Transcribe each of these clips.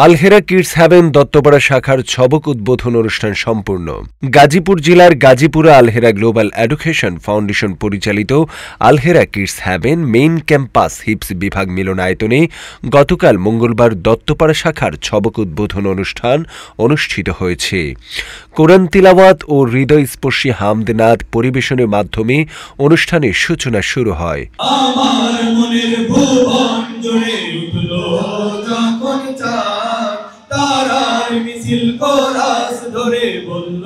Alhera kids haven Duttapara শাখার ছবক উদ্বোধন অনুষ্ঠান সম্পূর্ণ। গাজীপুর জেলার Gazipura Alhera global education foundation পরিচালিত Alhera kids haven main campus হিপস বিভাগ মিলনায়তনে গতকাল মঙ্গলবার দত্তপাড়া শাখার ছবক উদ্বোধন অনুষ্ঠান অনুষ্ঠিত হয়েছে। কোরআন তিলাওয়াত ও হৃদয়স্পর্শী হামদনাদ পরিবেশনের মাধ্যমে অনুষ্ঠানের সূচনা শুরু হয়। আমার মনের ভুবন জুড়ে উঠলো যখন চাঁদ, তারার মিছিল কোরাস ধরে বলল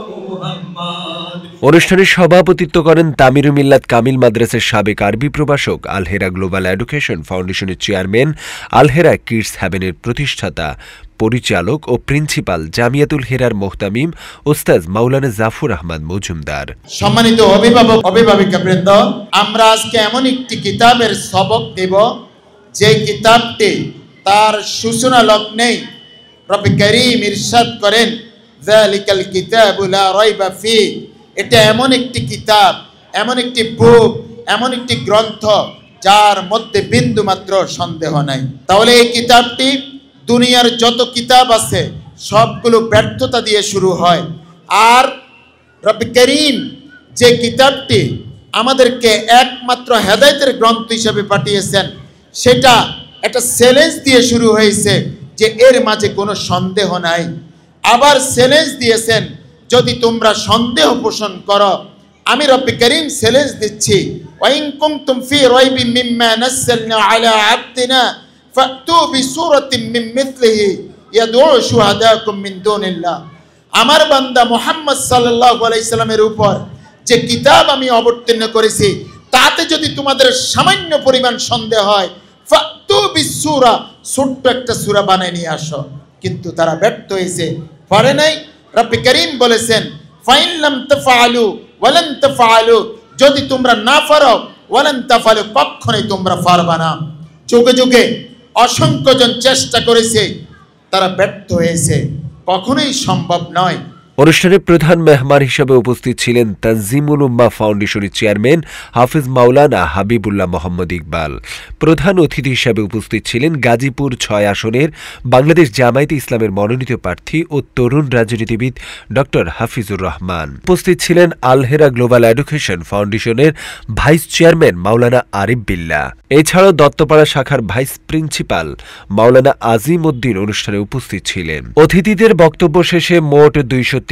মুহাম্মদ। অনুষ্ঠানে সভাপতিত্ব করেন তামিরুল মিল্লাত কামিল মাদ্রাসার সাবেক আরবি প্রভাষক, আলহেরা গ্লোবাল এডুকেশন ফাউন্ডেশনের চেয়ারম্যান, আলহেরা কিডস হ্যাভেনের প্রতিষ্ঠাতা, পরিচালক ও প্রিন্সিপাল জামিয়াতুল হেরার মোহতামিম ওস্তাদ মাওলানা জাফর আহমদ মজুমদার। সম্মানিত অভিভাবক অভিভাবিকাবৃন্দ, আমরা আজকে এমন একটি কিতাবের সবক দেব যে কিতাবটি তার সূচনা লগ্নেই রব্বে কারীম ইরশাদ করেন, যালিকাল কিতাবু লা রাইবা ফি। এটা এমন একটি কিতাব, এমন একটি বুক, এমন একটি গ্রন্থ যার মধ্যে বিন্দুমাত্র সন্দেহ নাই। তাহলে এই কিতাবটি দুনিয়ার যত কিতাব আছে সবগুলো ব্যর্থতা দিয়ে শুরু হয়, আর রব্বে কারীম যে কিতাবটি আমাদেরকে একমাত্র হেদায়েতের গ্রন্থ হিসেবে পাঠিয়েছেন সেটা একটা চ্যালেঞ্জ দিয়ে শুরু হয়েছে যে এর মাঝে কোনো সন্দেহ নাই। আবার চ্যালেঞ্জ দিয়েছেন, যদি তোমরা সন্দেহ পোষণ করো আমি রব্বে কারীম চ্যালেঞ্জ দিচ্ছি, ওয়াইন কুনতুম ফি রাইবিন মিম্মা নাযালনা আলা আবদিনা ফাতু বিসূরাতিন মিন মিথলিহি ইয়াদউ শুহাদাকুম মিন দুনিল্লাহ। আমার বান্দা মুহাম্মদ সাল্লাল্লাহু আলাইহি সাল্লামের উপর যে কিতাব আমি অবতীর্ণ করেছি তাতে যদি তোমাদের সামান্য পরিমাণ সন্দেহ হয়, ফাতু বিসূরা, ছোট্ট একটা সূরা বানিয়ে নিয়ে আসো। কিন্তু তারা ব্যর্থ হয়েছে, পারে নাই। রব্বে কারীম বলেছেন, ফাইন লাম তাফআলু ওয়ালান তাফআলু, যদি তোমরা না পারো ওয়ালান তাফআলু, কখনোই তোমরা পারবা না। যুগে যুগে অসংখ্য জন চেষ্টা করেছে, তারা ব্যর্থ হয়েছে, কখনোই সম্ভব নয়। অনুষ্ঠানে প্রধান মেহমান হিসেবে উপস্থিত ছিলেন তানজিমুল উম্মাহ ফাউন্ডেশনের চেয়ারম্যান হাফিজ মাওলানা হাবিবুল্লাহ মোহাম্মদ ইকবাল। প্রধান অতিথি হিসেবে উপস্থিত ছিলেন গাজীপুর ৬ আসনের বাংলাদেশ জামায়াতে ইসলামের মনোনীত প্রার্থী ও তরুণ রাজনীতিবিদ ড হাফিজুর রহমান। উপস্থিত ছিলেন আলহেরা গ্লোবাল এডুকেশন ফাউন্ডেশনের ভাইস চেয়ারম্যান মাওলানা আরিফ বিল্লাহ। এছাড়াও দত্তপাড়া শাখার ভাইস প্রিন্সিপাল মাওলানা আজিম উদ্দিন অনুষ্ঠানে উপস্থিত ছিলেন। অতিথিদের বক্তব্য শেষে মোট ২৫৩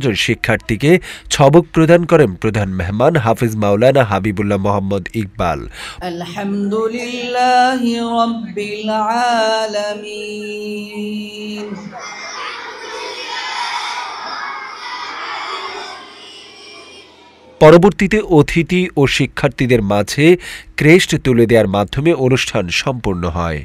জন শিক্ষার্থীকে ছবক প্রদান করেন প্রধান মেহমান হাফিজ মাওলানা হাবিবুল্লাহ মোহাম্মদ ইকবাল। আলহামদুলিল্লাহি রাব্বিল আলামিন। পরবর্তীতে অতিথি ও শিক্ষার্থীদের মাঝে ক্রেস্ট তুলে দেওয়ার মাধ্যমে অনুষ্ঠান সম্পন্ন হয়।